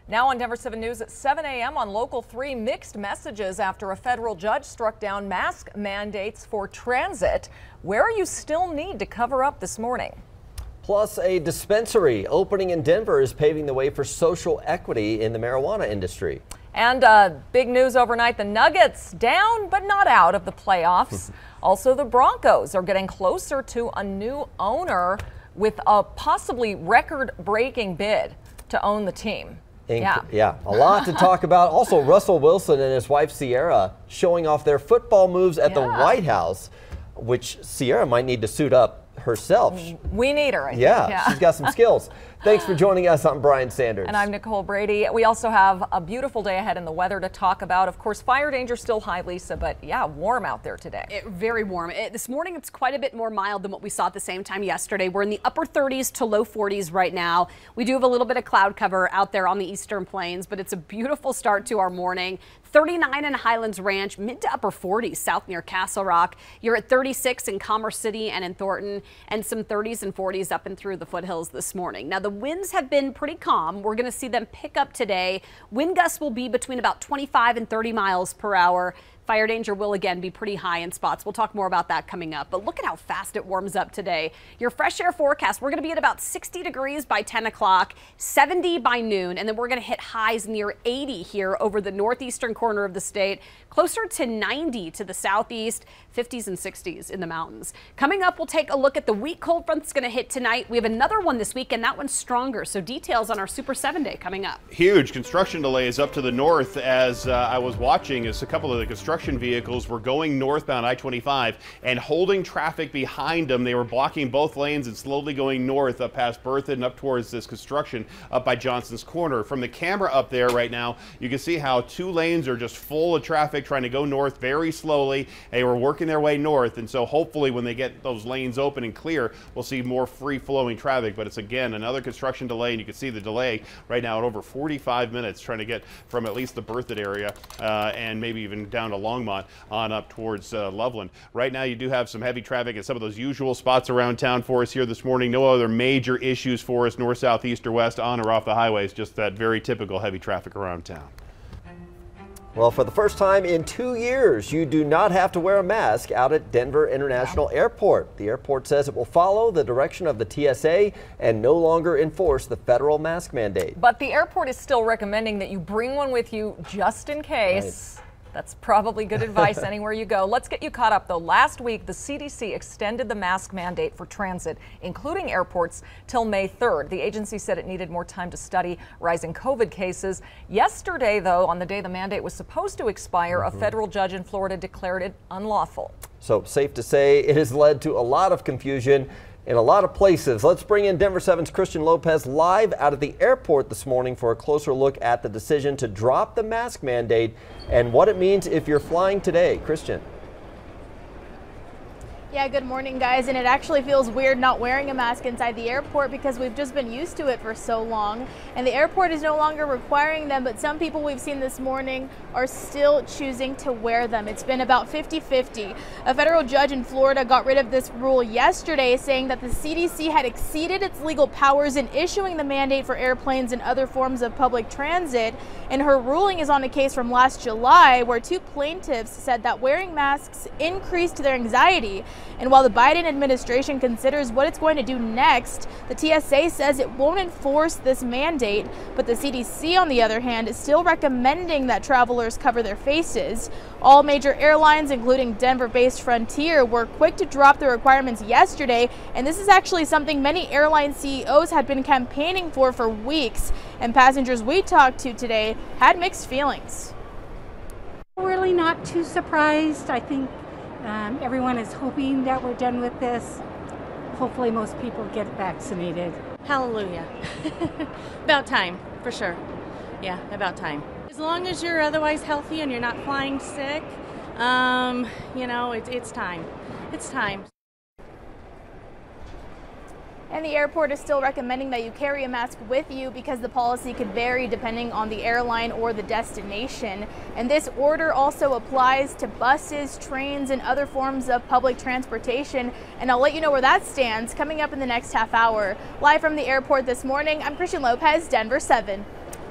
Now on Denver 7 News at 7 a.m. on Local 3, mixed messages after a federal judge struck down mask mandates for transit. Where you still need to cover up this morning. Plus, a dispensary opening in Denver is paving the way for social equity in the marijuana industry. And big news overnight, the Nuggets down but not out of the playoffs. Also, the Broncos are getting closer to a new owner with a possibly record-breaking bid to own the team. Yeah, a lot to talk about. Also, Russell Wilson and his wife Sierra showing off their football moves at the White House, which Sierra might need to suit up herself. We need her, I think. Yeah, she's got some skills. Thanks for joining us. I'm Brian Sanders. And I'm Nicole Brady. We also have a beautiful day ahead in the weather to talk about. Of course, fire danger still high, Lisa, but yeah, warm out there today. Very warm. This morning, it's quite a bit more mild than what we saw at the same time yesterday. We're in the upper 30s to low 40s right now. We do have a little bit of cloud cover out there on the eastern plains, but it's a beautiful start to our morning. 39 in Highlands Ranch, mid to upper 40s south near Castle Rock. You're at 36 in Commerce City and in Thornton, and some 30s and 40s up and through the foothills this morning. Now, the winds have been pretty calm. We're going to see them pick up today. Wind gusts will be between about 25 and 30 miles per hour. Fire danger will again be pretty high in spots. We'll talk more about that coming up. But look at how fast it warms up today. Your fresh air forecast, we're going to be at about 60 degrees by 10 o'clock, 70 by noon, and then we're going to hit highs near 80 here over the northeastern corner of the state, closer to 90 to the southeast, 50s and 60s in the mountains. Coming up, we'll take a look at the weak cold front that's going to hit tonight. We have another one this week, and that one's stronger. So details on our Super 7 Day coming up. Huge construction delays up to the north as I was watching as a couple of the construction vehicles were going northbound I-25 and holding traffic behind them. They were blocking both lanes and slowly going north up past Berthoud and up towards this construction up by Johnson's Corner. From the camera up there right now, you can see how two lanes are just full of traffic trying to go north very slowly. They were working their way north, and so hopefully when they get those lanes open and clear, we'll see more free-flowing traffic. But it's again another construction delay, and you can see the delay right now at over 45 minutes trying to get from at least the Berthoud area and maybe even down to Longmont on up towards Loveland. Right now you do have some heavy traffic at some of those usual spots around town for us here this morning. No other major issues for us north, south, east, or west on or off the highways. Just that very typical heavy traffic around town. Well, for the first time in 2 years, you do not have to wear a mask out at Denver International Airport. The airport says it will follow the direction of the TSA and no longer enforce the federal mask mandate. But the airport is still recommending that you bring one with you just in case. Right. That's probably good advice anywhere you go. Let's get you caught up, though. Last week, the CDC extended the mask mandate for transit, including airports, till May 3rd. The agency said it needed more time to study rising COVID cases. Yesterday, though, on the day the mandate was supposed to expire, a federal judge in Florida declared it unlawful. So safe to say it has led to a lot of confusion in a lot of places. Let's bring in Denver 7's Christian Lopez live out at the airport this morning for a closer look at the decision to drop the mask mandate and what it means if you're flying today. Christian. Yeah, good morning, guys. And it actually feels weird not wearing a mask inside the airport because we've just been used to it for so long. And the airport is no longer requiring them, but some people we've seen this morning are still choosing to wear them. It's been about 50-50. A federal judge in Florida got rid of this rule yesterday, saying that the CDC had exceeded its legal powers in issuing the mandate for airplanes and other forms of public transit. And her ruling is on a case from last July where two plaintiffs said that wearing masks increased their anxiety. And while the Biden administration considers what it's going to do next, the TSA says it won't enforce this mandate. But the CDC, on the other hand, is still recommending that travelers cover their faces. All major airlines, including Denver-based Frontier, were quick to drop the requirements yesterday. And this is actually something many airline CEOs had been campaigning for weeks. And passengers we talked to today had mixed feelings. Really not too surprised. I think everyone is hoping that we're done with this. Hopefully most people get vaccinated. Hallelujah. About time, for sure. Yeah, about time. As long as you're otherwise healthy and you're not flying sick, you know, it's time. It's time. And the airport is still recommending that you carry a mask with you because the policy could vary depending on the airline or the destination. And this order also applies to buses, trains, and other forms of public transportation. And I'll let you know where that stands coming up in the next half hour. Live from the airport this morning, I'm Christian Lopez, Denver 7.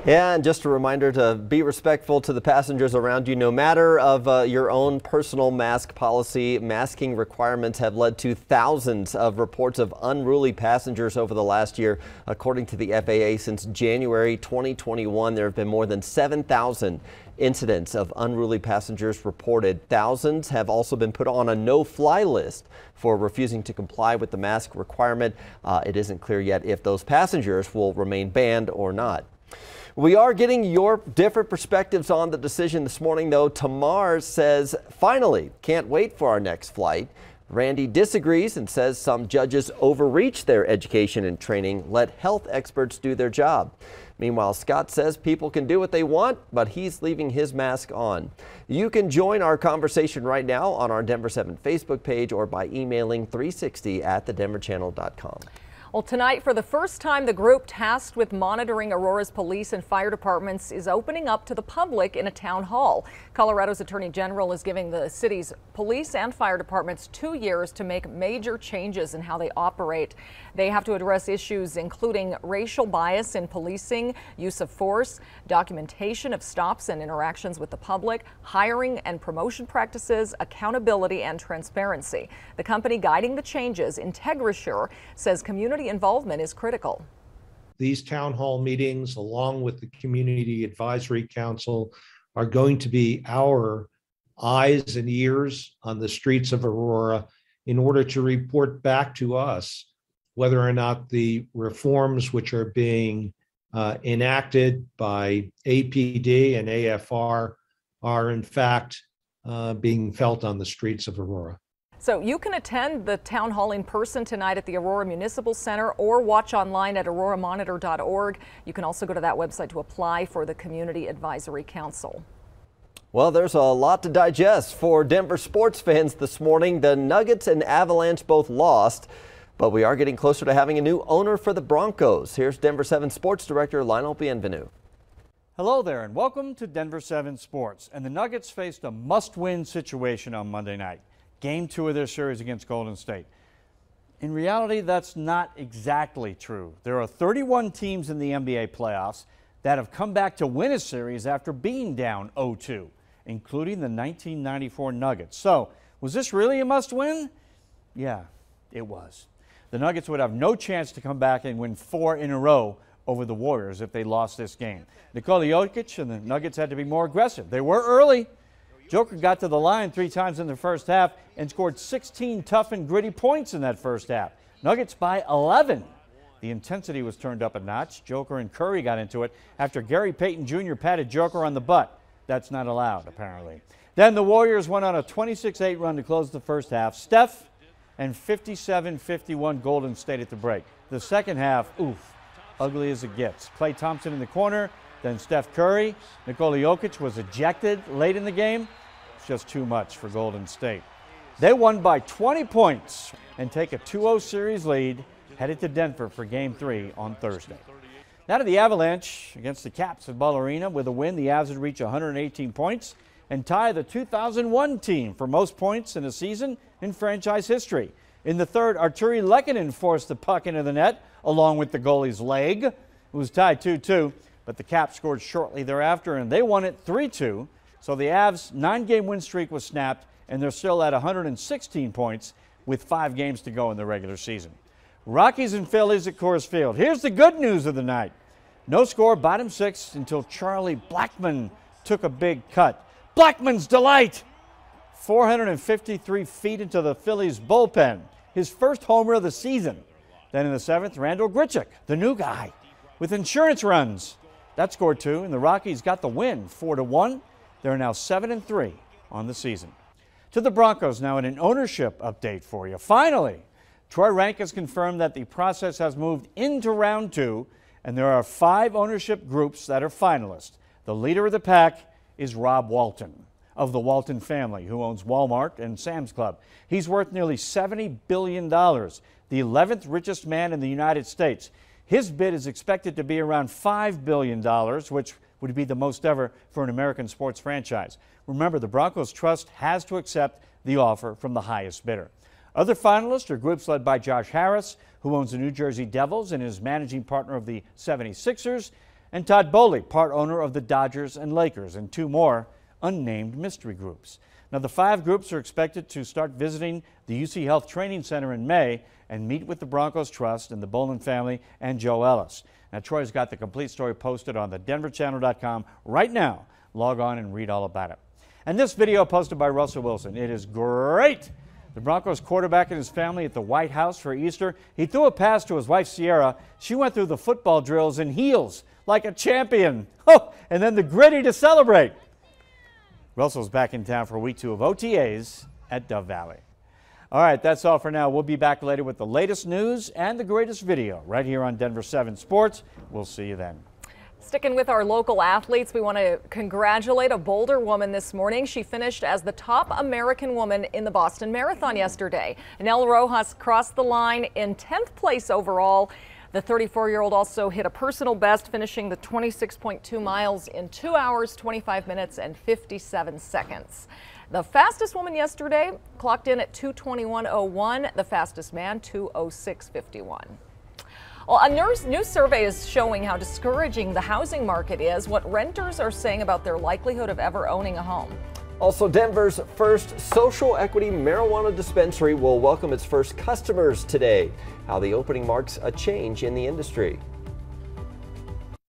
Yeah, and just a reminder to be respectful to the passengers around you, no matter of your own personal mask policy. Masking requirements have led to thousands of reports of unruly passengers over the last year. According to the FAA, since January 2021, there have been more than 7,000 incidents of unruly passengers reported. Thousands have also been put on a no-fly list for refusing to comply with the mask requirement. It isn't clear yet if those passengers will remain banned or not. We are getting your different perspectives on the decision this morning, though. Tamar says, finally, can't wait for our next flight. Randy disagrees and says some judges overreach their education and training. Let health experts do their job. Meanwhile, Scott says people can do what they want, but he's leaving his mask on. You can join our conversation right now on our Denver 7 Facebook page or by emailing 360@thedenverchannel.com. Well, tonight, for the first time, the group tasked with monitoring Aurora's police and fire departments is opening up to the public in a town hall. Colorado's Attorney General is giving the city's police and fire departments 2 years to make major changes in how they operate. They have to address issues including racial bias in policing, use of force, documentation of stops and interactions with the public, hiring and promotion practices, accountability, and transparency. The company guiding the changes, IntegraSure, says community involvement is critical. These town hall meetings, along with the Community Advisory Council, are going to be our eyes and ears on the streets of Aurora in order to report back to us whether or not the reforms which are being enacted by APD and AFR are in fact being felt on the streets of Aurora. So you can attend the town hall in person tonight at the Aurora Municipal Center or watch online at auroramonitor.org. You can also go to that website to apply for the Community Advisory Council. Well, there's a lot to digest for Denver sports fans this morning. The Nuggets and Avalanche both lost, but we are getting closer to having a new owner for the Broncos. Here's Denver 7 Sports Director Lionel Bienvenu. Hello there and welcome to Denver 7 Sports. And the Nuggets faced a must-win situation on Monday night. Game 2 of their series against Golden State. In reality, that's not exactly true. There are 31 teams in the NBA playoffs that have come back to win a series after being down 0-2, including the 1994 Nuggets. So, was this really a must-win? Yeah, it was. The Nuggets would have no chance to come back and win 4 in a row over the Warriors if they lost this game. Nikola Jokic and the Nuggets had to be more aggressive. They were early. Joker got to the line 3 times in the first half and scored 16 tough and gritty points in that first half. Nuggets by 11. The intensity was turned up a notch. Joker and Curry got into it after Gary Payton Jr. patted Joker on the butt. That's not allowed, apparently. Then the Warriors went on a 26-8 run to close the first half. Steph and 57-51 Golden State at the break. The second half, oof, ugly as it gets. Klay Thompson in the corner. Then Steph Curry. Nikola Jokic was ejected late in the game. It's just too much for Golden State. They won by 20 points and take a 2-0 series lead, headed to Denver for Game 3 on Thursday. Now to the Avalanche against the Caps at Ball Arena. With a win, the Avs would reach 118 points and tie the 2001 team for most points in a season in franchise history. In the third, Arturi Lehkonen forced the puck into the net along with the goalie's leg. It was tied 2-2. But the Caps scored shortly thereafter, and they won it 3-2. So the Avs' 9-game win streak was snapped, and they're still at 116 points with 5 games to go in the regular season. Rockies and Phillies at Coors Field. Here's the good news of the night. No score, bottom 6, until Charlie Blackmon took a big cut. Blackmon's delight! 453 feet into the Phillies' bullpen. His first homer of the season. Then in the 7th, Randall Grichuk, the new guy, with insurance runs. That scored 2, and the Rockies got the win, 4-1. They're now 7-3 on the season. To the Broncos now, in an ownership update for you. Finally, Troy Rank has confirmed that the process has moved into round 2, and there are 5 ownership groups that are finalists. The leader of the pack is Rob Walton. of the Walton family, who owns Walmart and Sam's Club. He's worth nearly $70 billion, the 11th richest man in the United States. His bid is expected to be around $5 billion, which would be the most ever for an American sports franchise. Remember, the Broncos Trust has to accept the offer from the highest bidder. Other finalists are groups led by Josh Harris, who owns the New Jersey Devils and is managing partner of the 76ers, and Todd Boehly, part owner of the Dodgers and Lakers, and 2 more unnamed mystery groups. Now, the 5 groups are expected to start visiting the UC Health Training Center in May and meet with the Broncos Trust and the Bowlen family and Joe Ellis. Now, Troy's got the complete story posted on the denverchannel.com right now. Log on and read all about it. And this video posted by Russell Wilson. It is great. The Broncos quarterback and his family at the White House for Easter. He threw a pass to his wife, Sierra. She went through the football drills in heels like a champion. Oh, and then the gritty to celebrate. Russell's back in town for week 2 of OTAs at Dove Valley. All right, that's all for now. We'll be back later with the latest news and the greatest video right here on Denver 7 Sports. We'll see you then. Sticking with our local athletes, we want to congratulate a Boulder woman this morning. She finished as the top American woman in the Boston Marathon yesterday. Nell Rojas crossed the line in 10th place overall. The 34-year-old also hit a personal best, finishing the 26.2 miles in 2 hours, 25 minutes, and 57 seconds. The fastest woman yesterday clocked in at 2:21.01. The fastest man, 2:06.51. Well, a new survey is showing how discouraging the housing market is, what renters are saying about their likelihood of ever owning a home. Also, Denver's first social equity marijuana dispensary will welcome its first customers today. How the opening marks a change in the industry.